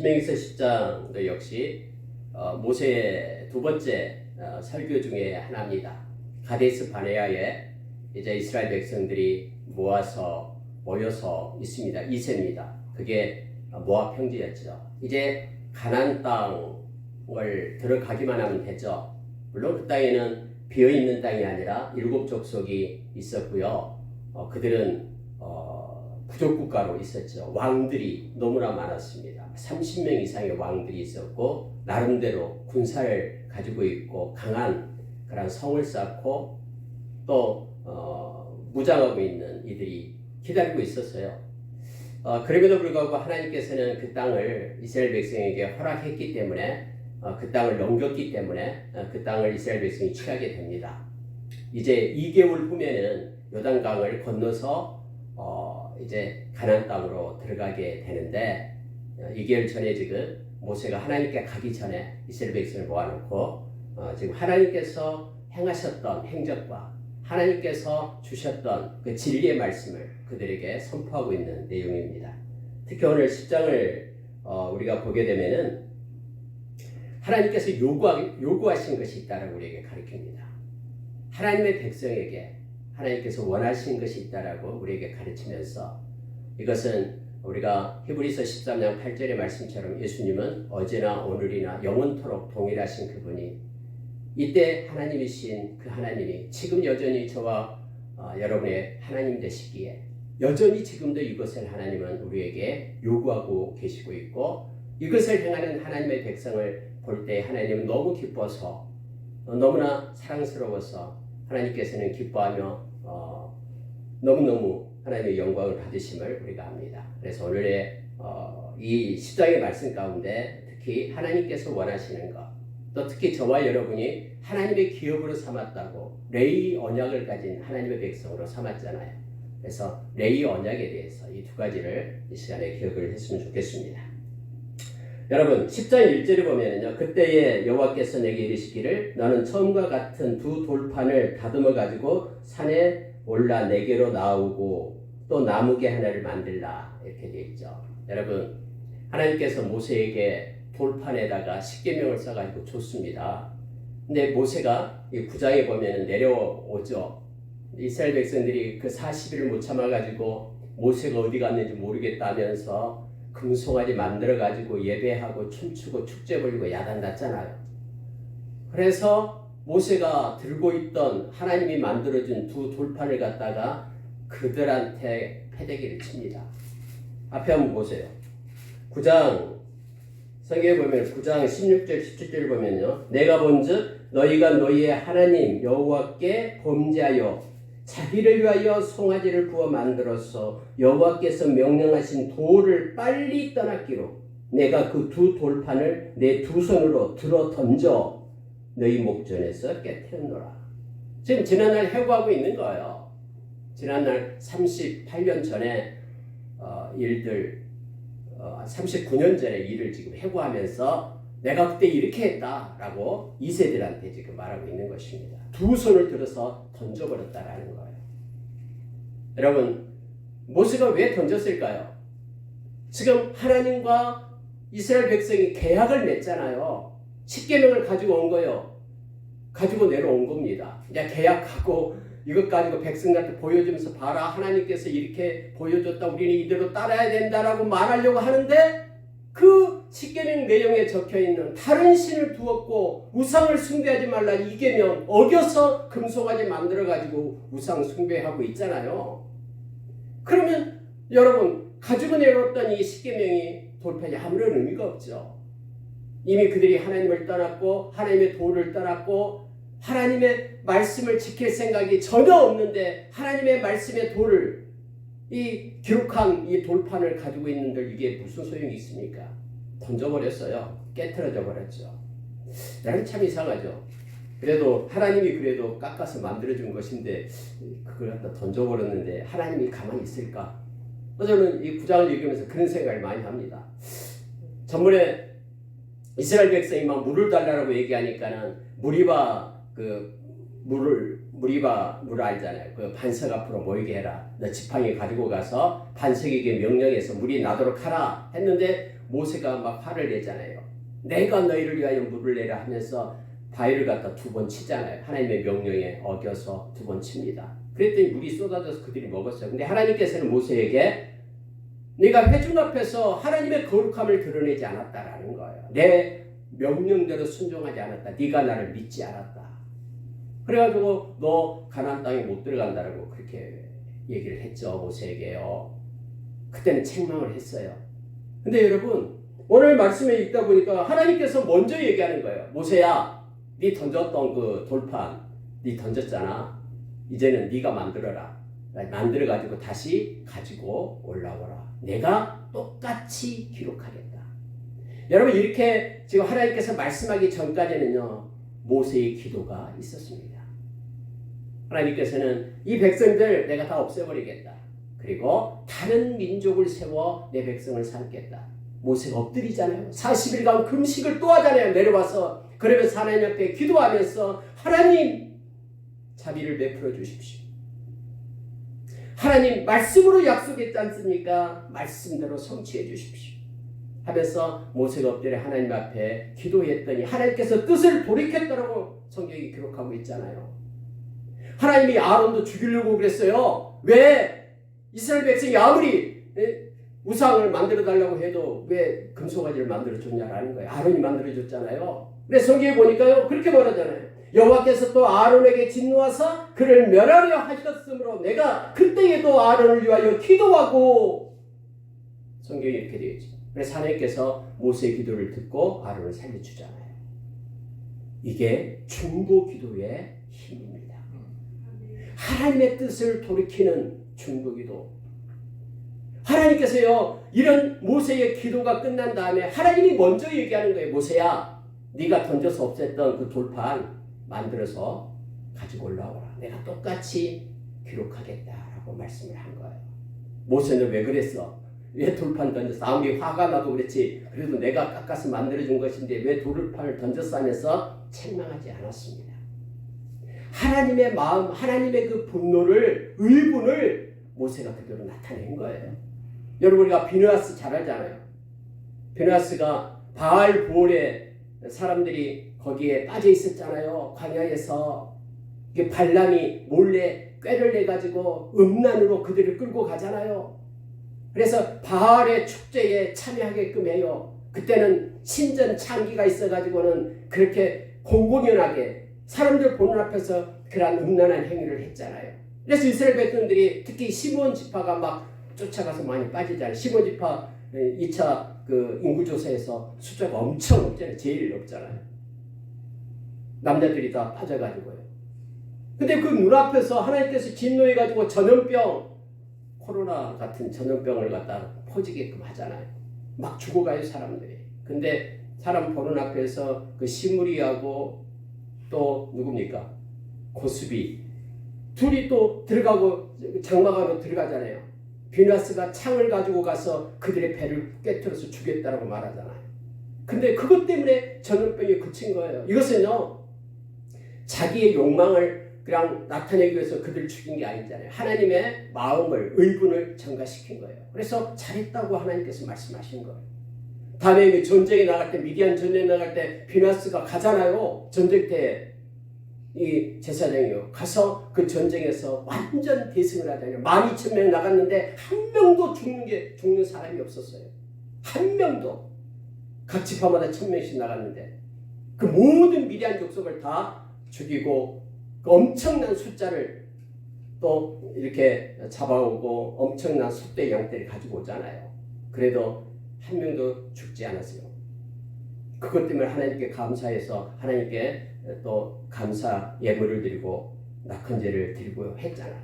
신명기서 10장도 역시 모세의 두 번째 설교 중에 하나입니다. 가데스 바네아에 이제 이스라엘 백성들이 모여서 있습니다. 2세입니다. 그게 모압 평지였죠. 이제 가나안 땅을 들어가기만 하면 되죠. 물론 그 땅에는 비어있는 땅이 아니라 7 족속이 있었고요. 그들은 부족국가로 있었죠. 왕들이 너무나 많았습니다. 30명 이상의 왕들이 있었고 나름대로 군사를 가지고 있고 강한 그런 성을 쌓고 또 무장하고 있는 이들이 기다리고 있었어요. 그럼에도 불구하고 하나님께서는 그 땅을 이스라엘 백성에게 허락했기 때문에 그 땅을 넘겼기 때문에 그 땅을 이스라엘 백성이 취하게 됩니다. 이제 2개월 후면은 요단강을 건너서 이제 가나안 땅으로 들어가게 되는데 2개월 전에 지금 모세가 하나님께 가기 전에 이스라엘 백성을 모아놓고 지금 하나님께서 행하셨던 행적과 하나님께서 주셨던 그 진리의 말씀을 그들에게 선포하고 있는 내용입니다. 특히 오늘 10장을 우리가 보게 되면은 하나님께서 요구하신 것이 있다라고 우리에게 가르칩니다. 하나님의 백성에게 하나님께서 원하신 것이 있다라고 우리에게 가르치면서 이것은 우리가 히브리서 13장 8절의 말씀처럼 예수님은 어제나 오늘이나 영원토록 동일하신 그분이 이때 하나님이신 그 하나님이 지금 여전히 저와 여러분의 하나님 되시기에 여전히 지금도 이것을 하나님은 우리에게 요구하고 계시고 있고 이것을 행하는 하나님의 백성을 볼 때 하나님은 너무 기뻐서 너무나 사랑스러워서 하나님께서는 기뻐하며 너무너무 하나님의 영광을 받으심을 우리가 압니다. 그래서 오늘의 이 10장의 말씀 가운데 특히 하나님께서 원하시는 것, 또 특히 저와 여러분이 하나님의 기업으로 삼았다고 레위 언약을 가진 하나님의 백성으로 삼았잖아요. 그래서 레위 언약에 대해서 이 두 가지를 이 시간에 기억을 했으면 좋겠습니다. 여러분 10장 1절에 보면은요. 그때에 여호와께서 내게 이르시기를 너는 처음과 같은 두 돌판을 다듬어 가지고 산에 올라 내게로 나오고 또 나무개 하나를 만들라 이렇게 되어 있죠. 여러분 하나님께서 모세에게 돌판에다가 십계명을 써가지고 줬습니다. 근데 모세가 이 9장에 보면은 내려오죠. 이스라엘 백성들이 그 40일을 못 참아가지고 모세가 어디 갔는지 모르겠다면서 금송아지 만들어가지고 예배하고 춤추고 축제 벌리고 야단 났잖아요. 그래서 모세가 들고 있던 하나님이 만들어준 두 돌판을 갖다가 그들한테 패대기를 칩니다. 앞에 한번 보세요. 9장 성경에 보면 9장 16절 17절 보면요. 내가 본즉 너희가 너희의 하나님 여호와께 범죄하여 자기를 위하여 송아지를 구워 만들어서 여호와께서 명령하신 돌을 빨리 떠났기로 내가 그 두 돌판을 내 두 손으로 들어 던져 너희 목전에서 깨뜨렸노라. 지금 지난날 해고하고 있는 거예요. 지난날 38년 전에 일들 39년 전에 일을 지금 해고하면서 내가 그때 이렇게 했다라고 2세들한테 지금 말하고 있는 것입니다. 두 손을 들어서 던져버렸다라는 거예요. 여러분 모세가 왜 던졌을까요? 지금 하나님과 이스라엘 백성이 계약을 맺잖아요. 십계명을 가지고 온 거예요. 가지고 내려온 겁니다. 이제 계약하고 이것 가지고 백성들한테 보여주면서 봐라 하나님께서 이렇게 보여줬다 우리는 이대로 따라야 된다라고 말하려고 하는데 그 십계명 내용에 적혀있는 다른 신을 두었고 우상을 숭배하지 말라 이 계명 어겨서 금송아지 만들어가지고 우상 숭배하고 있잖아요. 그러면 여러분 가지고 내려왔던 이 십계명이 돌판이 아무런 의미가 없죠. 이미 그들이 하나님을 떠났고 하나님의 도를 떠났고 하나님의 말씀을 지킬 생각이 전혀 없는데 하나님의 말씀의 도를 이 기록한 이 돌판을 가지고 있는들 이게 무슨 소용이 있습니까? 던져버렸어요. 깨트려져 버렸죠. 나는 참 이상하죠. 그래도 하나님이 그래도 깎아서 만들어준 것인데 그걸 갖다 던져버렸는데 하나님이 가만히 있을까? 저는 이 9장을 읽으면서 그런 생각을 많이 합니다. 전번에 이스라엘 백성이 막 물을 달라고 얘기하니까는 무리바 물 알잖아요. 그 반석 앞으로 모이게 해라. 너 지팡이 가지고 가서 반석에게 명령해서 물이 나도록 하라 했는데 모세가 막 화를 내잖아요. 내가 너희를 위하여 물을 내라 하면서 바위를 갖다 2번 치잖아요. 하나님의 명령에 어겨서 2번 칩니다. 그랬더니 물이 쏟아져서 그들이 먹었어요. 근데 하나님께서는 모세에게 네가 회중 앞에서 하나님의 거룩함을 드러내지 않았다라는 거예요. 내 명령대로 순종하지 않았다. 네가 나를 믿지 않았다. 그래가지고 너 가나안 땅에 못 들어간다라고 그렇게 얘기를 했죠. 모세에게요. 그때는 책망을 했어요. 근데 여러분 오늘 말씀에 읽다 보니까 하나님께서 먼저 얘기하는 거예요. 모세야, 네 던졌던 그 돌판, 네 던졌잖아. 이제는 네가 만들어라. 만들어가지고 다시 가지고 올라오라. 내가 똑같이 기록하겠다. 여러분 이렇게 지금 하나님께서 말씀하기 전까지는요. 모세의 기도가 있었습니다. 하나님께서는 이 백성들 내가 다 없애버리겠다. 그리고 다른 민족을 세워 내 백성을 삼겠다. 모세가 엎드리잖아요. 40일간 금식을 또 하잖아요. 내려와서 그러면서 하나님 앞에 기도하면서 하나님 자비를 베풀어 주십시오. 하나님 말씀으로 약속했지 않습니까? 말씀대로 성취해 주십시오. 하면서 모세가 엎드려 하나님 앞에 기도했더니 하나님께서 뜻을 돌이켰다라고 성경이 기록하고 있잖아요. 하나님이 아론도 죽이려고 그랬어요. 왜? 이스라엘 백성이 아무리 우상을 만들어 달라고 해도 왜 금송아지를 만들어 줬냐라는 거예요. 아론이 만들어 줬잖아요. 근데 성경에 보니까요 그렇게 말하잖아요. 여호와께서 또 아론에게 진노하사 그를 멸하려 하셨으므로 내가 그때에도 아론을 위하여 기도하고, 성경이 이렇게 되어 있죠. 그래서 하나님께서 모세의 기도를 듣고 아론을 살려주잖아요. 이게 중보 기도의 힘입니다. 하나님의 뜻을 돌이키는 중보 기도. 하나님께서요 이런 모세의 기도가 끝난 다음에 하나님이 먼저 얘기하는 거예요. 모세야, 네가 던져서 없앴던 그 돌판 만들어서 가지고 올라오라. 내가 똑같이 기록하겠다라고 말씀을 한 거예요. 모세는 왜 그랬어? 왜 돌판 던졌어? 아무리 화가 나도 그렇지. 그래도 내가 깎아서 만들어준 것인데 왜 돌판을 던졌어 하면서 책망하지 않았습니다. 하나님의 마음, 하나님의 그 분노를, 의분을 모세가 그대로 나타낸 거예요. 여러분 우리가 비느하스 잘 알잖아요. 비느하스가 바알 보올에 사람들이 거기에 빠져 있었잖아요. 광야에서 발람이 몰래 꾀를 내가지고 음란으로 그들을 끌고 가잖아요. 그래서 바알의 축제에 참여하게끔 해요. 그때는 신전 창기가 있어가지고는 그렇게 공공연하게 사람들 보는 앞에서 그런 음란한 행위를 했잖아요. 그래서 이스라엘 백성들이 특히 시므온 지파가 막 쫓아가서 많이 빠지잖아요. 시므온 지파 2차 그 인구조사에서 숫자가 엄청 높잖아요. 제일 높잖아요. 남자들이 다 빠져가지고요. 근데 그 눈앞에서 하나님께서 진노해가지고 전염병, 코로나 같은 전염병을 갖다 퍼지게끔 하잖아요. 막 죽어가요 사람들이. 근데 사람 보는 앞에서 그 시므리하고 또 누굽니까? 고스비 둘이 또 들어가고 장막 안으로 들어가잖아요. 비느하스가 창을 가지고 가서 그들의 배를 깨트려서 죽였다라고 말하잖아요. 근데 그것 때문에 전염병이 그친 거예요. 이것은요 자기의 욕망을 그냥 나타내기 위해서 그들을 죽인 게 아니잖아요. 하나님의 마음을, 의분을 전가시킨 거예요. 그래서 잘했다고 하나님께서 말씀하신 거예요. 다음에 전쟁에 나갈 때, 미디안 전쟁에 나갈 때 비느하스가 가잖아요. 전쟁 때 이 제사장이요. 가서 그 전쟁에서 완전 대승을 하잖아요. 12,000명 나갔는데 한 명도 죽는 사람이 없었어요. 한 명도. 각 지파마다 1,000명씩 나갔는데 그 모든 미디안 족속을 다 죽이고 그 엄청난 숫자를 또 이렇게 잡아오고 엄청난 숫대 양떼를 가지고 오잖아요. 그래도 한 명도 죽지 않았어요. 그것 때문에 하나님께 감사해서 하나님께 또 감사 예물을 드리고 낙헌제를 드리고 했잖아요.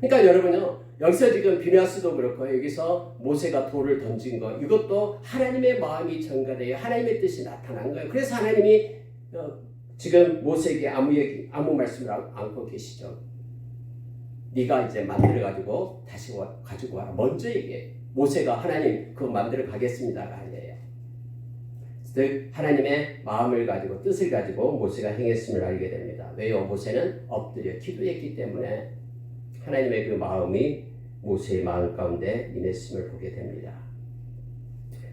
그러니까 여러분요 여기서 지금 비느하스도 그렇고 여기서 모세가 돌을 던진 거 이것도 하나님의 마음이 전가되어 하나님의 뜻이 나타난 거예요. 그래서 하나님이 지금 모세에게 아무 말씀을 안고 계시죠. 네가 이제 만들어 가지고 다시 가지고 와라. 먼저 얘기해. 모세가 하나님 그거 만들어 가겠습니다가 아니에요. 즉 하나님의 마음을 가지고 뜻을 가지고 모세가 행했음을 알게 됩니다. 왜요? 모세는 엎드려 기도했기 때문에 하나님의 그 마음이 모세의 마음 가운데 임했음을 보게 됩니다.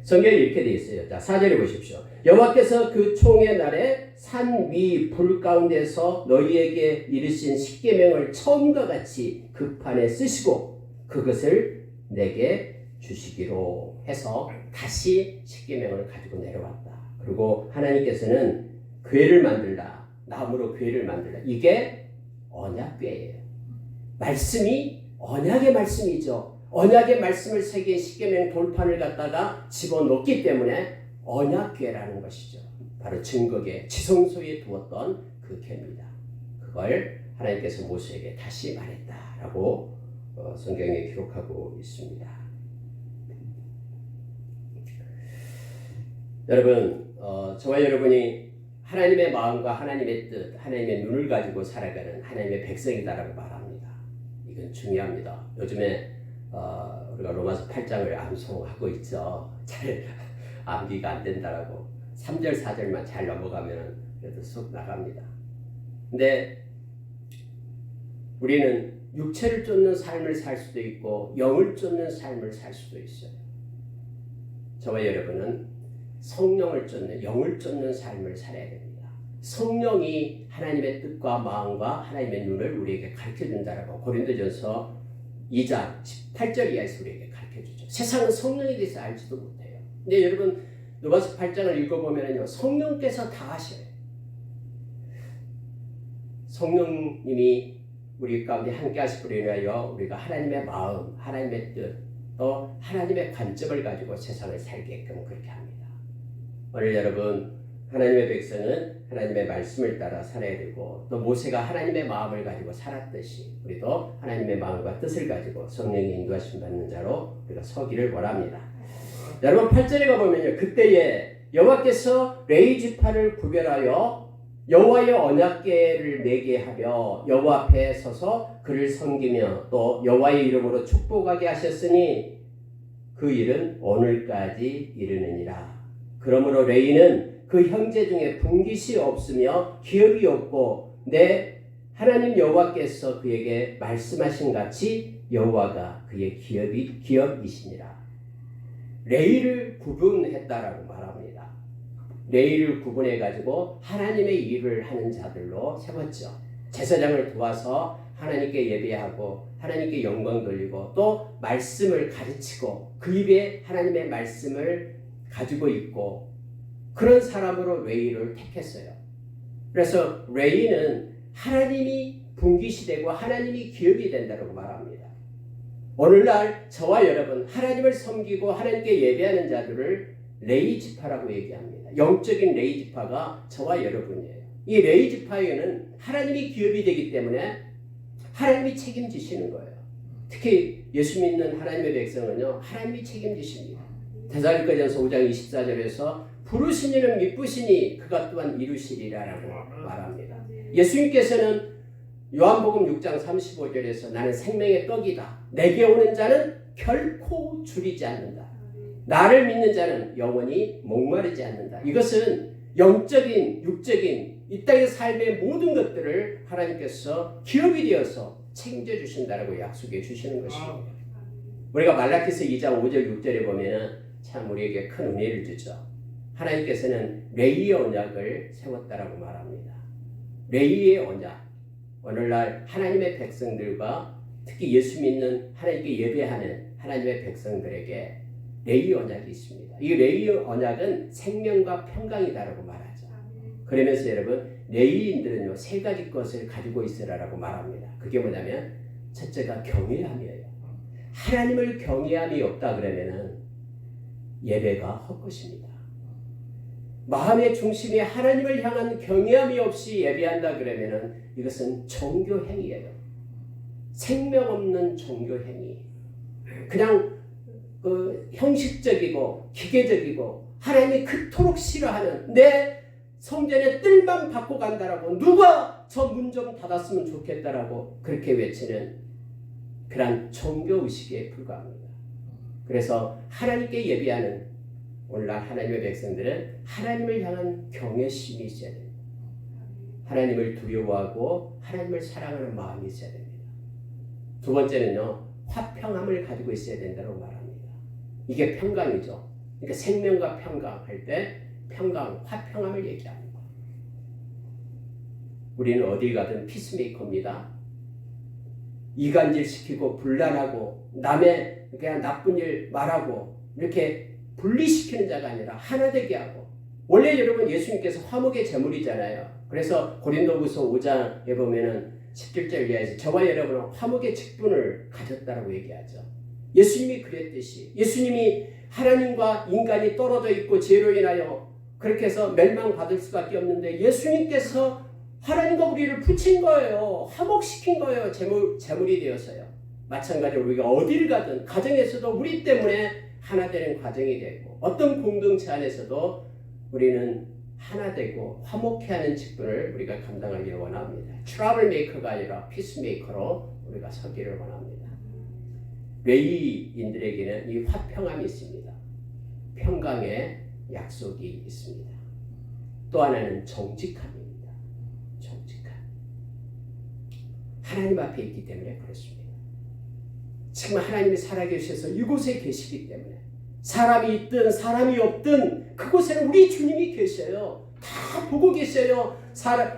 성경에 이렇게 되어 있어요. 자, 4절에 보십시오. 여호와께서 그 총의 날에 산 위 불 가운데서 너희에게 이르신 십계명을 처음과 같이 그 판에 쓰시고 그것을 내게 주시기로 해서 다시 십계명을 가지고 내려왔다. 그리고 하나님께서는 궤를 만들라. 나무로 궤를 만들라. 이게 언약궤예요. 말씀이 언약의 말씀이죠. 언약의 말씀을 새긴 십계명 돌판을 갖다가 집어넣기 때문에 언약궤라는 것이죠. 바로 증거궤, 지성소에 두었던 그 궤입니다. 그걸 하나님께서 모세에게 다시 말했다라고 성경에 기록하고 있습니다. 여러분, 저와 여러분이 하나님의 마음과 하나님의 뜻, 하나님의 눈을 가지고 살아가는 하나님의 백성이다라고 말합니다. 이건 중요합니다. 요즘에 우리가 로마서 8장을 암송하고 있죠. 잘 암기가 안 된다라고 3절 4절만 잘 넘어가면 그래도 쑥 나갑니다. 근데 우리는 육체를 쫓는 삶을 살 수도 있고 영을 쫓는 삶을 살 수도 있어요. 저와 여러분은 성령을 쫓는, 영을 쫓는 삶을 살아야 됩니다. 성령이 하나님의 뜻과 마음과 하나님의 눈을 우리에게 가르쳐준다라고 고린도전서 2장 18절 이하에서 우리에게 가르쳐주죠. 세상은 성령에 대해서 알지도 못해요. 근데 여러분 로마서 8장을 읽어보면요, 성령께서 다 하셔요. 성령님이 우리 가운데 함께 하시기로 인하여 우리가 하나님의 마음, 하나님의 뜻, 또 하나님의 관점을 가지고 세상을 살게끔 그렇게 합니다. 오늘 여러분, 하나님의 백성은 하나님의 말씀을 따라 살아야 되고, 또 모세가 하나님의 마음을 가지고 살았듯이 우리도 하나님의 마음과 뜻을 가지고 성령의 인도하심 받는 자로 우리가 서기를 원합니다. 여러분 8절에 가보면요, 그때에 여호와께서 레위 지파를 구별하여 여호와의 언약궤를 매게 하며 여호와 앞에 서서 그를 섬기며 또 여호와의 이름으로 축복하게 하셨으니 그 일은 오늘까지 이르느니라. 그러므로 레위는 그 형제 중에 분깃이 없으며 기업이 없고 내 하나님 여호와께서 그에게 말씀하신 같이 여호와가 그의 기업이시니라. 레위를 구분했다라고 말합니다. 레위를 구분해가지고 하나님의 일을 하는 자들로 세웠죠. 제사장을 도와서 하나님께 예배하고 하나님께 영광 돌리고 또 말씀을 가르치고 그 입에 하나님의 말씀을 가지고 있고 그런 사람으로 레위를 택했어요. 그래서 레위는 하나님이 분깃이 되고 하나님이 기업이 된다고 말합니다. 오늘날 저와 여러분 하나님을 섬기고 하나님께 예배하는 자들을 레위 지파라고 얘기합니다. 영적인 레위 지파가 저와 여러분이에요. 이 레위 지파에는 하나님이 기업이 되기 때문에 하나님이 책임지시는 거예요. 특히 예수 믿는 하나님의 백성은요, 하나님이 책임지십니다. 데살로니가전서 5장 24절에서 부르신 이는 미쁘시니 그가 또한 이루시리라라고 말합니다. 예수님께서는 요한복음 6장 35절에서 나는 생명의 떡이다. 내게 오는 자는 결코 줄이지 않는다. 나를 믿는 자는 영원히 목마르지 않는다. 이것은 영적인, 육적인 이 땅의 삶의 모든 것들을 하나님께서 기업이 되어서 책임져주신다라고 약속해 주시는 것입니다. 우리가 말라기서 2장 5절 6절에 보면 참 우리에게 큰 은혜를 주죠. 하나님께서는 레위의 언약을 세웠다라고 말합니다. 레위의 언약. 오늘날 하나님의 백성들과 특히 예수 믿는 하나님께 예배하는 하나님의 백성들에게 레위 언약이 있습니다. 이 레위 언약은 생명과 평강이다라고 말하죠. 그러면서 여러분 레위인들은요, 세 가지 것을 가지고 있으라라고 말합니다. 그게 뭐냐면 첫째가 경외함이에요. 하나님을 경외함이 없다 그러면은 예배가 헛것입니다. 마음의 중심에 하나님을 향한 경외함이 없이 예배한다 그러면은 이것은 종교 행위예요. 생명 없는 종교 행위. 그냥 형식적이고 기계적이고 하나님이 그토록 싫어하는 내 성전의 뜰만 받고 간다라고 누가 저 문 좀 닫았으면 좋겠다라고 그렇게 외치는 그런 종교의식에 불과합니다. 그래서 하나님께 예배하는 오늘날 하나님의 백성들은 하나님을 향한 경외심이 있어야 됩니다. 하나님을 두려워하고 하나님을 사랑하는 마음이 있어야 됩니다. 두 번째는요, 화평함을 가지고 있어야 된다고 말합니다. 이게 평강이죠. 그러니까 생명과 평강 할 때 평강, 화평함을 얘기하는 거예요. 우리는 어디 가든 피스메이커입니다. 이간질시키고 분란하고 남의 그냥 나쁜 일 말하고 이렇게 분리시키는 자가 아니라 하나 되게 하고, 원래 여러분 예수님께서 화목의 제물이잖아요. 그래서 고린도후서 5장에 보면은 17절 이하에서 저와 여러분은 화목의 직분을 가졌다라고 얘기하죠. 예수님이 그랬듯이 예수님이 하나님과 인간이 떨어져 있고 죄로 인하여 그렇게 해서 멸망받을 수밖에 없는데 예수님께서 하나님과 우리를 붙인 거예요. 화목시킨 거예요. 제물이 되어서요. 마찬가지로 우리가 어디를 가든 가정에서도 우리 때문에 하나 되는 과정이 되고, 어떤 공동체 안에서도 우리는 하나 되고 화목해하는 직분을 우리가 감당하기를 원합니다. 트러블 메이커가 아니라 피스 메이커로 우리가 서기를 원합니다. 레위인들에게는 이 화평함이 있습니다. 평강의 약속이 있습니다. 또 하나는 정직함입니다. 정직함. 하나님 앞에 있기 때문에 그렇습니다. 지금 하나님이 살아계셔서 이곳에 계시기 때문에 사람이 있든 사람이 없든 그곳에는 우리 주님이 계셔요. 다 보고 계셔요.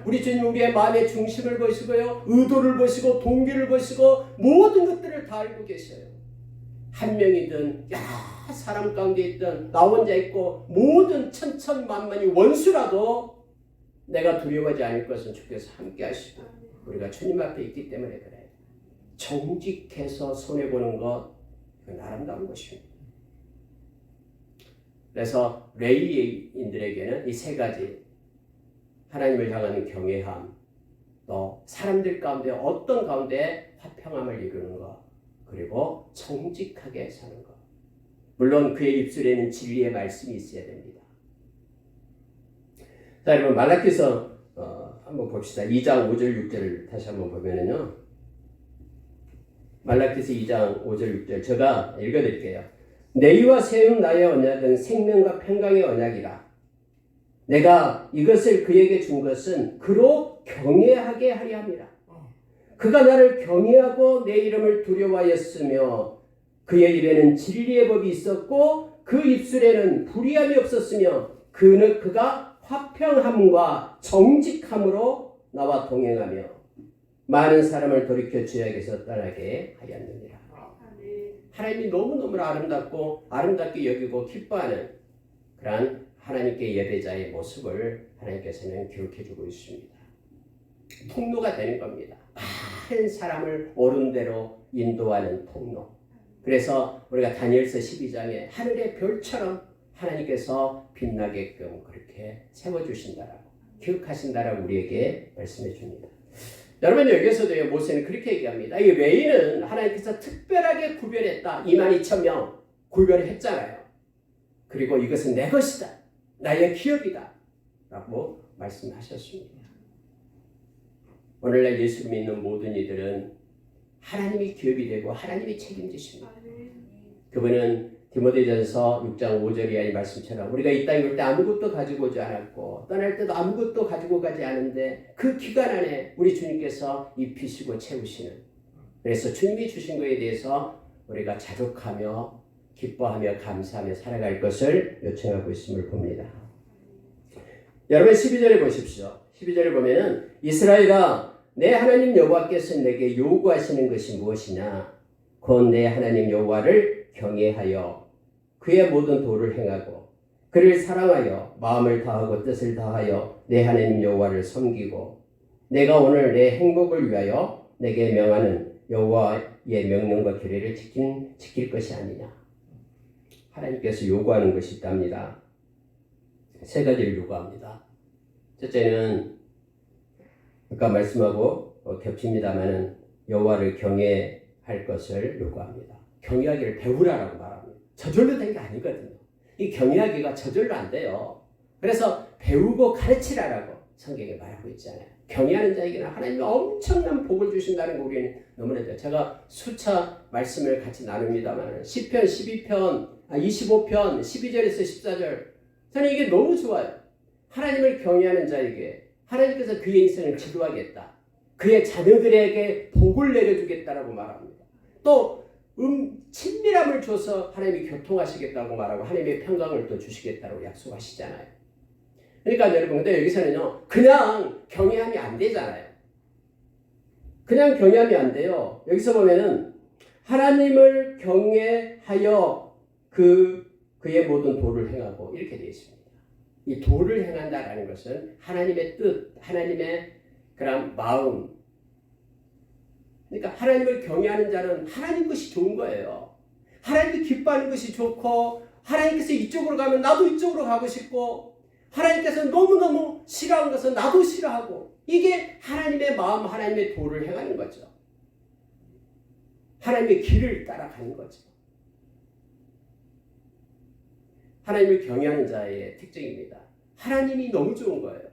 우리 주님 우리의 마음의 중심을 보시고요. 의도를 보시고 동기를 보시고 모든 것들을 다 알고 계셔요. 한 명이든 사람 가운데 있든 나 혼자 있고 모든 천천만만이 원수라도 내가 두려워하지 않을 것은 주께서 함께 하시고 우리가 주님 앞에 있기 때문에 그래요. 정직해서 손해보는 것, 그건 아름다운 것입니다. 그래서 레위인들에게는 이 세 가지, 하나님을 향하는 경외함, 또 사람들 가운데 어떤 가운데 화평함을 이루는 것, 그리고 정직하게 사는 것. 물론 그의 입술에는 진리의 말씀이 있어야 됩니다. 자, 여러분 말라기서 한번 봅시다. 2장 5절 6절을 다시 한번 보면은요. 말라기서 2장 5절 6절 제가 읽어드릴게요. 내위와 세운 나의 언약은 생명과 평강의 언약이라. 내가 이것을 그에게 준 것은 그로 경외하게 하려 함이라. 그가 나를 경외하고 내 이름을 두려워하였으며 그의 입에는 진리의 법이 있었고 그 입술에는 불의함이 없었으며 그가 화평함과 정직함으로 나와 동행하며 많은 사람을 돌이켜 죄악에서 떠나게 하였느니라. 하나님이 너무너무 아름답게 여기고 기뻐하는 그러한 하나님께 예배자의 모습을 하나님께서는 기록해주고 있습니다. 통로가 되는 겁니다. 많은 사람을 옳은 대로 인도하는 통로. 그래서 우리가 다니엘서 12장에 하늘의 별처럼 하나님께서 빛나게끔 그렇게 세워주신다라고, 기억하신다라고 우리에게 말씀해 줍니다. 여러분 여기서도요, 모세는 그렇게 얘기합니다. 이 레위는 하나님께서 특별하게 구별했다. 22,000명 구별했잖아요. 그리고 이것은 내 것이다. 나의 기업이다. 라고 말씀하셨습니다. 오늘날 예수 믿는 모든 이들은 하나님이 기업이 되고 하나님이 책임지십니다. 그분은 디모데전서 6장 5절 이하의 말씀처럼 우리가 이 땅에 올 때 아무것도 가지고 오지 않았고 떠날 때도 아무것도 가지고 가지 않은데 그 기간 안에 우리 주님께서 입히시고 채우시는, 그래서 주님이 주신 것에 대해서 우리가 자족하며 기뻐하며 감사하며 살아갈 것을 요청하고 있음을 봅니다. 여러분 12절에 보십시오. 12절에 보면은 이스라엘아 내 하나님 여호와께서 내게 요구하시는 것이 무엇이냐? 곧 내 하나님 여호와를 경외하여 그의 모든 도를 행하고 그를 사랑하여 마음을 다하고 뜻을 다하여 내 하나님 여호와를 섬기고 내가 오늘 내 행복을 위하여 내게 명하는 여호와의 명령과 규례를 지킬 것이 아니냐. 하나님께서 요구하는 것이 있답니다. 세 가지를 요구합니다. 첫째는 아까 말씀하고 겹칩니다마는 여호와를 경외할 것을 요구합니다. 경외하기를 배우라라고 말합니다. 저절로 된 게 아니거든요. 이 경외하기가 저절로 안 돼요. 그래서 배우고 가르치라라고 성경에 말하고 있잖아요. 경외하는 자에게는 하나님이 엄청난 복을 주신다는 거 우리는 너무나 제가 수차 말씀을 같이 나눕니다만 시편 12편, 25편 12절에서 14절 저는 이게 너무 좋아요. 하나님을 경외하는 자에게 하나님께서 그의 인생을 지도하겠다. 그의 자녀들에게 복을 내려주겠다라고 말합니다. 또 친밀함을 줘서 하나님이 교통하시겠다고 말하고 하나님의 평강을 또 주시겠다고 약속하시잖아요. 그러니까 여러분, 근데 여기서는요, 그냥 경외함이 안 되잖아요. 그냥 경외함이 안 돼요. 여기서 보면은 하나님을 경외하여 그의 모든 도를 행하고 이렇게 되어 있습니다. 이 도를 행한다라는 것은 하나님의 뜻, 하나님의 그런 마음. 그러니까 하나님을 경외하는 자는 하나님 것이 좋은 거예요. 하나님이 기뻐하는 것이 좋고, 하나님께서 이쪽으로 가면 나도 이쪽으로 가고 싶고, 하나님께서 너무너무 싫어하는 것은 나도 싫어하고, 이게 하나님의 마음, 하나님의 도를 행하는 거죠. 하나님의 길을 따라가는 거죠. 하나님을 경외하는 자의 특징입니다. 하나님이 너무 좋은 거예요.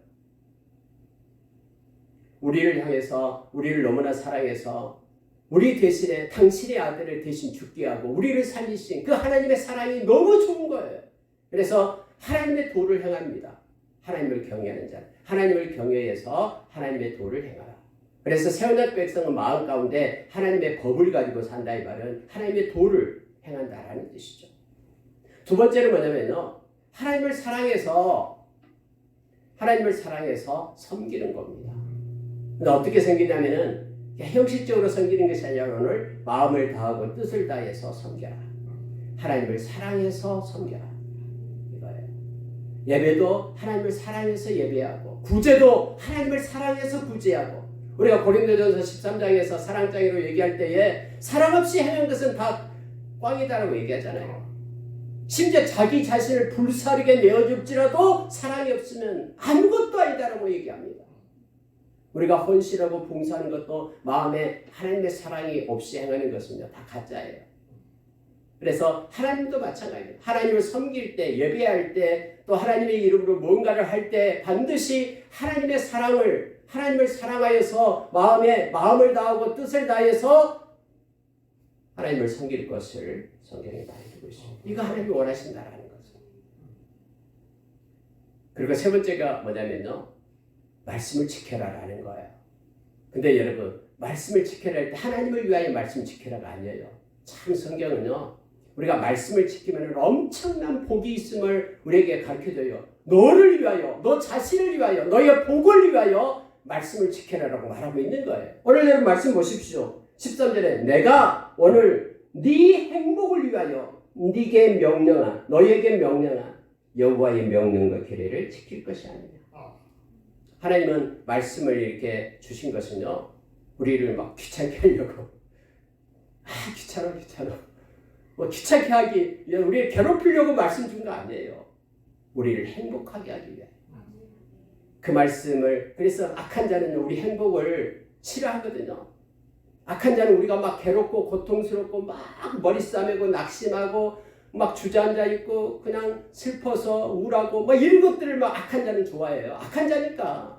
우리를 향해서, 우리를 너무나 사랑해서 우리 대신에 당신의 아들을 대신 죽게 하고 우리를 살리신 그 하나님의 사랑이 너무 좋은 거예요. 그래서 하나님의 도를 행합니다. 하나님을 경외하는 자, 하나님을 경외해서 하나님의 도를 행하라. 그래서 세원의 백성은 마음 가운데 하나님의 법을 가지고 산다, 이 말은 하나님의 도를 행한다라는 뜻이죠. 두 번째는 뭐냐면요, 하나님을 사랑해서 섬기는 겁니다. 근데 어떻게 섬기냐면은 형식적으로 섬기는 것이 아니라 오늘 마음을 다하고 뜻을 다해서 섬겨라. 하나님을 사랑해서 섬겨라. 이거예요. 예배도 하나님을 사랑해서 예배하고, 구제도 하나님을 사랑해서 구제하고. 우리가 고린도전서 13장에서 사랑장애로 얘기할 때에 사랑 없이 행한 것은 다 꽝이다라고 얘기하잖아요. 심지어 자기 자신을 불사르게 내어줄지라도 사랑이 없으면 아무것도 아니다라고 얘기합니다. 우리가 헌신하고 봉사하는 것도 마음에 하나님의 사랑이 없이 행하는 것은요, 다 가짜예요. 그래서 하나님도 마찬가지예요. 하나님을 섬길 때, 예배할 때, 또 하나님의 이름으로 뭔가를 할 때 반드시 하나님의 하나님을 사랑하여서 마음을 다하고 뜻을 다해서 하나님을 섬길 것을 성경에 말해주고 있습니다. 이거 하나님이 원하신다라는 거죠. 그리고 세 번째가 뭐냐면요, 말씀을 지켜라라는 거예요. 근데 여러분, 말씀을 지켜라 할 때 하나님을 위하여 말씀 지켜라가 아니에요. 참 성경은요, 우리가 말씀을 지키면 엄청난 복이 있음을 우리에게 가르쳐줘요. 너를 위하여, 너 자신을 위하여, 너의 복을 위하여 말씀을 지켜라라고 말하고 있는 거예요. 오늘 여러분 말씀 보십시오. 13절에 내가 오늘 네 행복을 위하여 너에게 명령한 여호와의 명령과 규례를 지킬 것이 아니냐. 하나님은 말씀을 이렇게 주신 것은요, 우리를 막 귀찮게 하려고, 귀찮아 뭐 귀찮게 하기, 우리를 괴롭히려고 말씀 준 거 아니에요. 우리를 행복하게 하기 위해. 그 말씀을, 그래서 악한 자는 우리 행복을 싫어하거든요. 악한 자는 우리가 막 괴롭고 고통스럽고 막 머리 싸매고 낙심하고 막 주저앉아 있고 그냥 슬퍼서 우울하고 막 이런 것들을 막 악한 자는 좋아해요. 악한 자니까.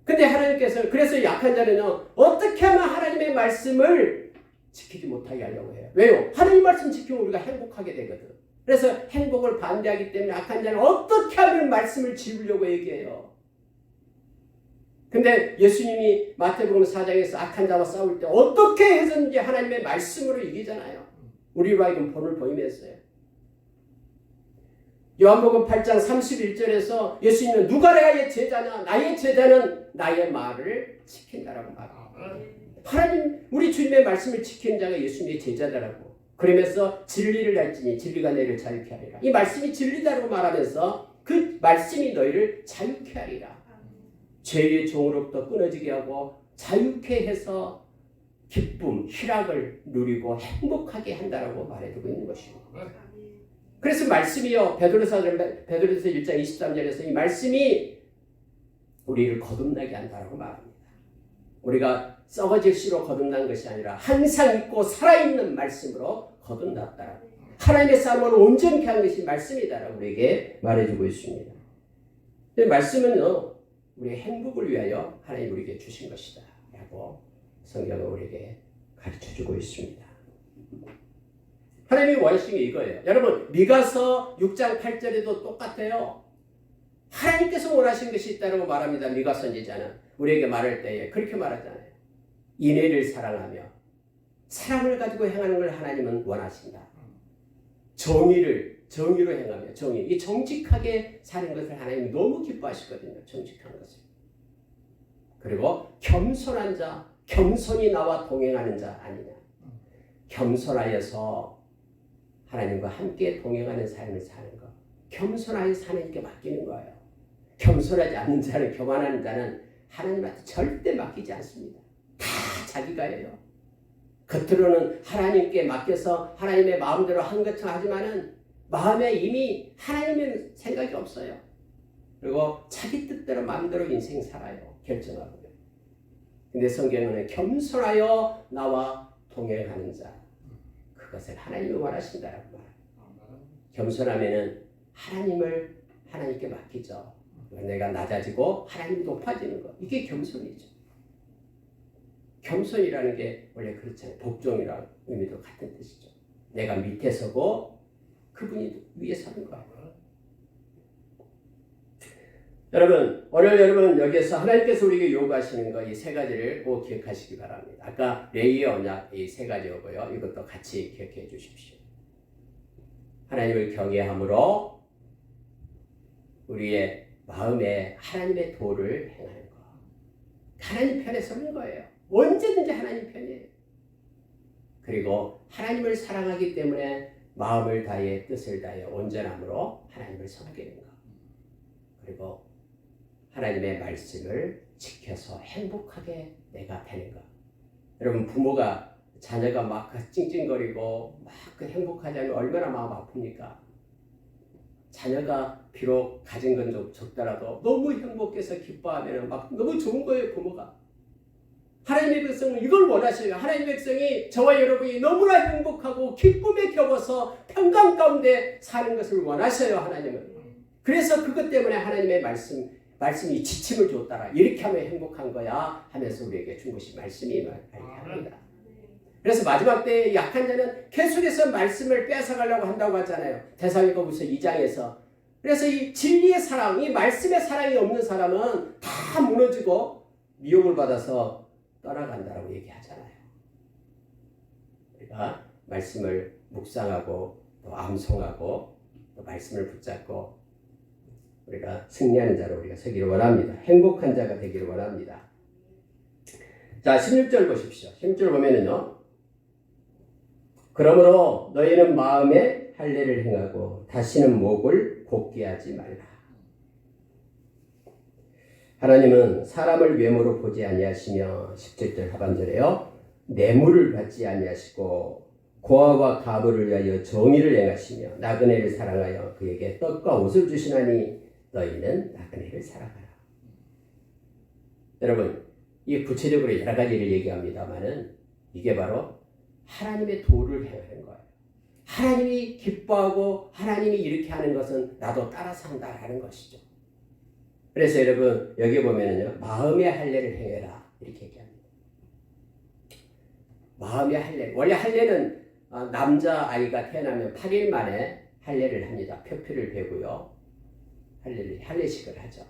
근데 하나님께서 그래서 약한 자는요, 어떻게 하면 하나님의 말씀을 지키지 못하게 하려고 해요. 왜요? 하나님 말씀 지키면 우리가 행복하게 되거든. 그래서 행복을 반대하기 때문에 악한 자는 어떻게 하면 말씀을 지우려고 얘기해요. 근데 예수님이 마태복음 4장에서 악한 자와 싸울 때 어떻게 해서든지 하나님의 말씀으로 이기잖아요. 우리로 하여금 본을 보이면서요. 요한복음 8장 31절에서 예수님은 누가 나의 제자냐? 나의 제자는 나의 말을 지킨다라고 말합니다. 하나님, 우리 주님의 말씀을 지키는 자가 예수님의 제자다라고. 그러면서 진리를 알지니 진리가 너희를 자유케 하리라. 이 말씀이 진리다라고 말하면서 그 말씀이 너희를 자유케 하리라. 죄의 종으로부터 끊어지게 하고 자유케 해서 기쁨, 희락을 누리고 행복하게 한다라고 말해주고 있는 것입니다. 그래서 말씀이요, 베드로서 1장 23절에서 이 말씀이 우리를 거듭나게 한다라고 말합니다. 우리가 썩어질 씨로 거듭난 것이 아니라 항상 있고 살아있는 말씀으로 거듭났다라고. 하나님의 삶을 온전케 한 것이 말씀이다라고 우리에게 말해주고 있습니다. 말씀은요, 우리의 행복을 위하여 하나님 우리에게 주신 것이다 라고 성경은 우리에게 가르쳐주고 있습니다. 하나님이 원하시는 게 이거예요. 여러분, 미가서 6장 8절에도 똑같아요. 하나님께서 원하신 것이 있다고 말합니다. 미가 선지자는 우리에게 말할 때에 그렇게 말하잖아요. 인애를 사랑하며 사랑을 가지고 행하는 걸 하나님은 원하신다. 정의로 행하며 이 정직하게 사는 것을 하나님이 너무 기뻐하시거든요. 정직한 것을. 그리고 겸손한 자, 겸손히 나와 동행하는 자 아니냐. 겸손하여서 하나님과 함께 동행하는 삶을 사는 것. 겸손하여 하나님께 맡기는 거예요. 겸손하지 않는 자는, 교만하는 자는 하나님한테 절대 맡기지 않습니다. 다 자기가 해요. 겉으로는 하나님께 맡겨서 하나님의 마음대로 한 것처럼 하지만은 마음에 이미 하나님의 생각이 없어요. 그리고 자기 뜻대로 마음대로 인생 살아요. 결정하고요. 근데 성경은 겸손하여 나와 동행하는 자, 그것을 하나님이 원하신다라고 말해요. 겸손하면은 하나님을 하나님께 맡기죠. 내가 낮아지고 하나님이 높아지는 것. 이게 겸손이죠. 겸손이라는 게 원래 그렇잖아요. 복종이라는 의미도 같은 뜻이죠. 내가 밑에 서고 그분이 위에 서는 거예요. 여러분, 오늘 여러분 여기에서 하나님께서 우리에게 요구하시는 거 이 세 가지를 꼭 기억하시기 바랍니다. 아까 레위의 언약 이 세 가지고요. 이것도 같이 기억해 주십시오. 하나님을 경외함으로 우리의 마음에 하나님의 도를 행하는 것. 하나님 편에 서는 거예요. 언제든지 하나님 편이에요. 그리고 하나님을 사랑하기 때문에 마음을 다해 뜻을 다해 온전함으로 하나님을 섬기는 것. 그리고 하나님의 말씀을 지켜서 행복하게 내가 되는 것. 여러분 부모가 자녀가 막 찡찡거리고 막 행복하지 않으면 얼마나 마음 아픕니까? 자녀가 비록 가진 건 좀 적더라도 너무 행복해서 기뻐하면 막 너무 좋은 거예요. 부모가. 하나님의 백성은 이걸 원하셔요. 하나님의 백성이 저와 여러분이 너무나 행복하고 기쁨에 겨워서 평강 가운데 사는 것을 원하셔요. 하나님은. 그래서 그것 때문에 하나님의 말씀이 지침을 줬다라. 이렇게 하면 행복한 거야 하면서 우리에게 준 것이 말씀이 말합니다. 그래서 마지막 때 약한 자는 계속해서 말씀을 뺏어가려고 한다고 하잖아요. 데살로니가후서 2장에서. 그래서 이 진리의 사랑, 이 말씀의 사랑이 없는 사람은 다 무너지고 미움을 받아서 떠나간다라고 얘기하잖아요. 우리가 말씀을 묵상하고 또 암송하고 또 말씀을 붙잡고 우리가 승리하는 자로 우리가 서기를 원합니다. 행복한 자가 되기를 원합니다. 자, 16절 보십시오. 16절 보면은요. 그러므로 너희는 마음에 할례를 행하고 다시는 목을 곧게 하지 말라. 하나님은 사람을 외모로 보지 아니하시며 17절 하반절에요. 뇌물을 받지 아니하시고 고아와 가부를 위하여 정의를 행하시며 나그네를 사랑하여 그에게 떡과 옷을 주시나니 너희는 나그네를 사랑하라. 여러분, 이 구체적으로 여러 가지를 얘기합니다만은 이게 바로 하나님의 도를 행하는 거예요. 하나님이 기뻐하고 하나님이 이렇게 하는 것은 나도 따라서 한다라는 것이죠. 그래서 여러분 여기 보면은요. 마음의 할례를 행해라 이렇게 얘기합니다. 마음의 할례. 원래 할례는 남자 아이가 태어나면 8일 만에 할례를 합니다. 표피를 베고요. 할례식을 하죠.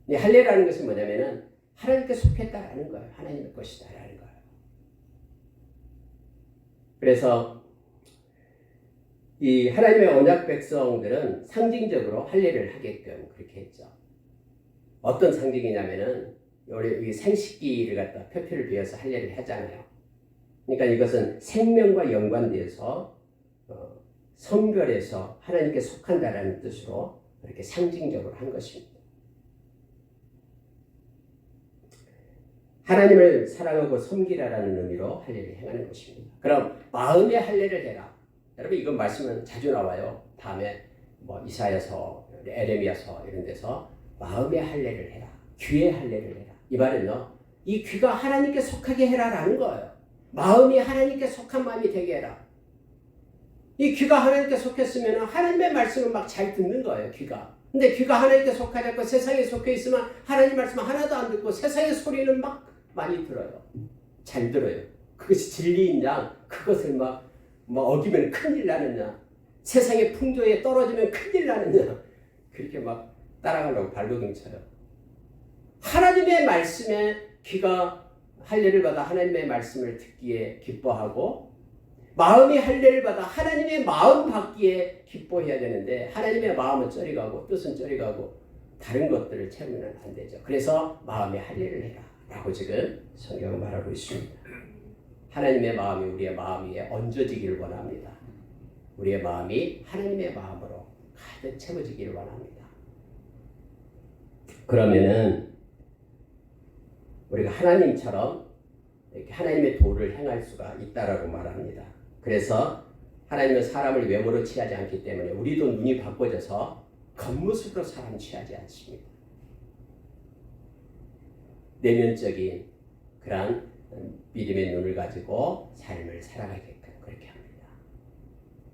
이 할례라는 것은 뭐냐면은 하나님께 속했다라는 거예요. 하나님의 것이다라는 거예요. 그래서 이 하나님의 언약 백성들은 상징적으로 할례를 하게끔 그렇게 했죠. 어떤 상징이냐면은 우리 생식기를 갖다 표피를 베어서 할례를 하잖아요. 그러니까 이것은 생명과 연관되어서 성별해서 하나님께 속한다라는 뜻으로 이렇게 상징적으로 한 것입니다. 하나님을 사랑하고 섬기라라는 의미로 할례를 행하는 것입니다. 그럼 마음의 할례를 해라. 여러분 이건 말씀은 자주 나와요. 다음에 뭐 이사야서, 에레미야서 이런 데서 마음의 할례를 해라. 귀의 할례를 해라. 이 말은요. 이 귀가 하나님께 속하게 해라라는 거예요. 마음이 하나님께 속한 마음이 되게 해라. 이 귀가 하나님께 속했으면 하나님의 말씀을 막 잘 듣는 거예요. 귀가. 근데 귀가 하나님께 속하지 않고 세상에 속해 있으면 하나님 말씀 하나도 안 듣고 세상의 소리는 막 많이 들어요. 잘 들어요. 그것이 진리인 양 그것을 막 어기면 큰일 나느냐. 세상의 풍조에 떨어지면 큰일 나느냐. 그렇게 막 따라가려고 발버둥 쳐요. 하나님의 말씀에 귀가 할례를 받아 하나님의 말씀을 듣기에 기뻐하고 마음이 할례를 받아 하나님의 마음 받기에 기뻐해야 되는데 하나님의 마음은 저리가고 뜻은 저리가고 다른 것들을 채우면 안 되죠. 그래서 마음의 할례를 해라 라고 지금 성경은 말하고 있습니다. 하나님의 마음이 우리의 마음 위에 얹어지기를 원합니다. 우리의 마음이 하나님의 마음으로 가득 채워지기를 원합니다. 그러면은 우리가 하나님처럼 이렇게 하나님의 도를 행할 수가 있다라고 말합니다. 그래서 하나님은 사람을 외모로 취하지 않기 때문에 우리도 눈이 바꿔져서 겉모습으로 사람 취하지 않습니다. 내면적인 그런 믿음의 눈을 가지고 삶을 살아가게끔 그렇게 합니다.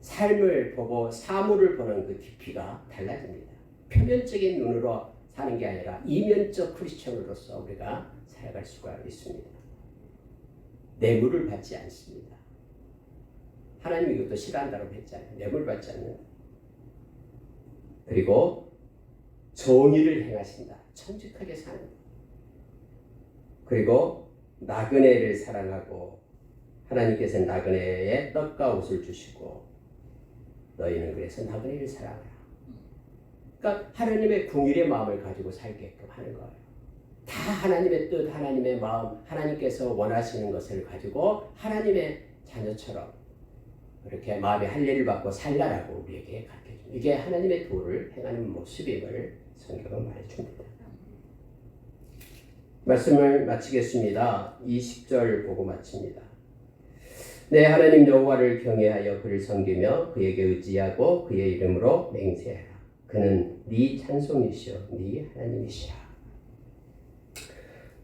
삶을 보고 사물을 보는 그 깊이가 달라집니다. 표면적인 눈으로 사는 게 아니라 이면적 크리스천으로서 우리가 살아갈 수가 있습니다. 뇌물을 받지 않습니다. 하나님이 이것도 싫어한다고 했잖아요. 뇌물 받지 않는. 그리고 정의를 행하신다. 정직하게 사는. 그리고 나그네를 사랑하고 하나님께서 나그네에 떡과 옷을 주시고 너희는 그래서 나그네를 사랑하라. 그러니까 하나님의 궁일의 마음을 가지고 살게끔 하는 거예요. 다 하나님의 뜻, 하나님의 마음, 하나님께서 원하시는 것을 가지고 하나님의 자녀처럼 그렇게 마음의 할례를 받고 살라라고 우리에게 가르쳐줍니다. 이게 하나님의 도를 행하는 모습임을 성경은 말해줍니다. 말씀을 마치겠습니다. 20절 보고 마칩니다. 내 하나님 여호와를 경외하여 그를 섬기며 그에게 의지하고 그의 이름으로 맹세하라. 그는 네 찬송이시여 네 하나님이시라.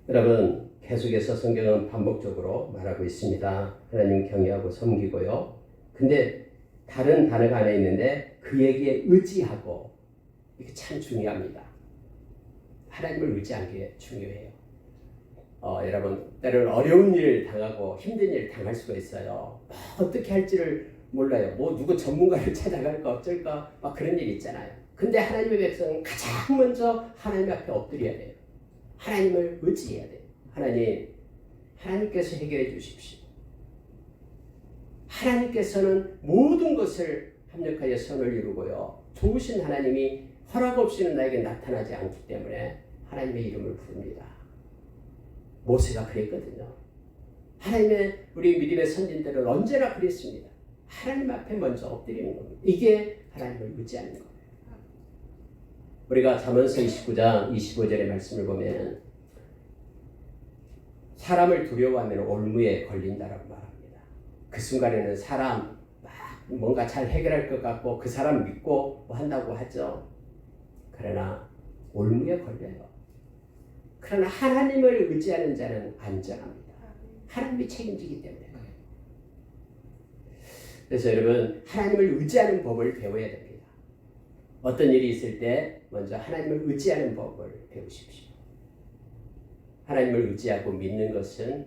여러분 계속해서 성경은 반복적으로 말하고 있습니다. 하나님 경외하고 섬기고요. 근데 다른 단어가 하나 있는데 그에게 의지하고 이게 참 중요합니다. 하나님을 의지하는 게 중요해요. 여러분 때로는 어려운 일을 당하고 힘든 일을 당할 수가 있어요. 어떻게 할지를 몰라요. 뭐 누구 전문가를 찾아갈까 어쩔까 막 그런 일 있잖아요. 근데 하나님의 백성은 가장 먼저 하나님 앞에 엎드려야 돼요. 하나님을 의지해야 돼요. 하나님께서 해결해 주십시오. 하나님께서는 모든 것을 합력하여 선을 이루고요. 좋으신 하나님이 허락 없이는 나에게 나타나지 않기 때문에 하나님의 이름을 부릅니다. 모세가 그랬거든요. 하나님의 우리 믿음의 선진들은 언제나 그랬습니다. 하나님 앞에 먼저 엎드리는 겁니다. 이게 하나님을 의지하는 거예요. 우리가 잠언서 29장 25절의 말씀을 보면 사람을 두려워하면 올무에 걸린다라고 말합니다. 그 순간에는 사람 막 뭔가 잘 해결할 것 같고 그 사람 믿고 뭐 한다고 하죠. 그러나 올무에 걸려요. 그러나 하나님을 의지하는 자는 안전합니다. 하나님이 책임지기 때문에. 그래서 여러분 하나님을 의지하는 법을 배워야 됩니다. 어떤 일이 있을 때 먼저 하나님을 의지하는 법을 배우십시오. 하나님을 의지하고 믿는 것은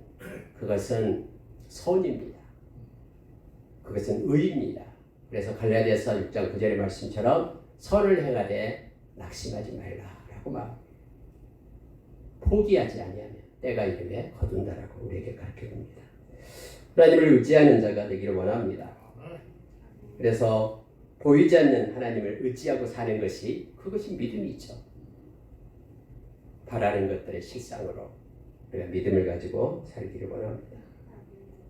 그것은 선입니다. 그것은 의입니다. 그래서 갈라디아서 6장 9절의 말씀처럼 선을 행하되 낙심하지 말라라고 말합니다. 포기하지 아니하면 때가 이르매 거둔다라고 우리에게 가르쳐줍니다. 하나님을 의지하는 자가 되기를 원합니다. 그래서 보이지 않는 하나님을 의지하고 사는 것이 그것이 믿음이죠. 바라는 것들의 실상으로 우리가 믿음을 가지고 살기를 원합니다.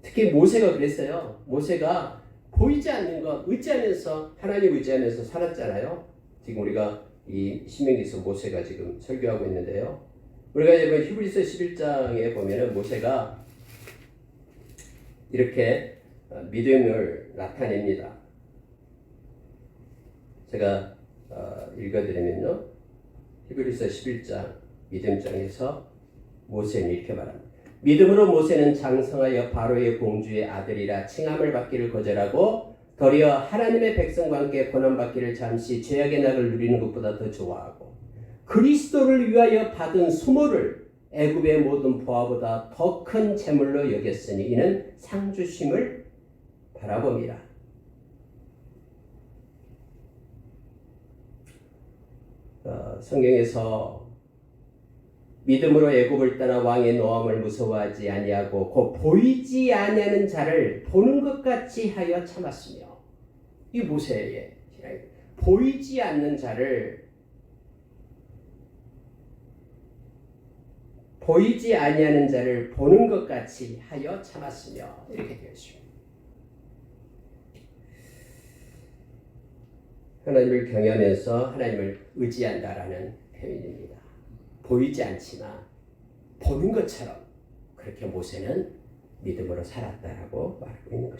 특히 모세가 그랬어요. 모세가 보이지 않는 것 의지하면서 하나님 의지하면서 살았잖아요. 지금 우리가 이 신명기에서 모세가 지금 설교하고 있는데요. 우리가 이번 히브리서 11장에 보면은 모세가 이렇게 믿음을 나타냅니다. 제가 읽어드리면요. 히브리서 11장 믿음장에서 모세는 이렇게 말합니다. 믿음으로 모세는 장성하여 바로의 공주의 아들이라 칭함을 받기를 거절하고 도리어 하나님의 백성과 함께 고난받기를 잠시 죄악의 낙을 누리는 것보다 더 좋아하고 그리스도를 위하여 받은 수모를 애굽의 모든 보화보다 더 큰 재물로 여겼으니 이는 상 주심을 바라봅니다. 성경에서 믿음으로 애굽을 떠나 왕의 노함을 무서워하지 아니하고 곧 보이지 아니하는 자를 보는 것 같이 하여 참았으며. 이 모세의 신앙입니다. 보이지 않는 자를 보이지 아니하는 자를 보는 것 같이 하여 참았으며 이렇게 되어 있습니다. 하나님을 경외하면서 하나님을 의지한다라는 표현입니다. 보이지 않지만 보는 것처럼 그렇게 모세는 믿음으로 살았다라고 말하고 있는 것입니다.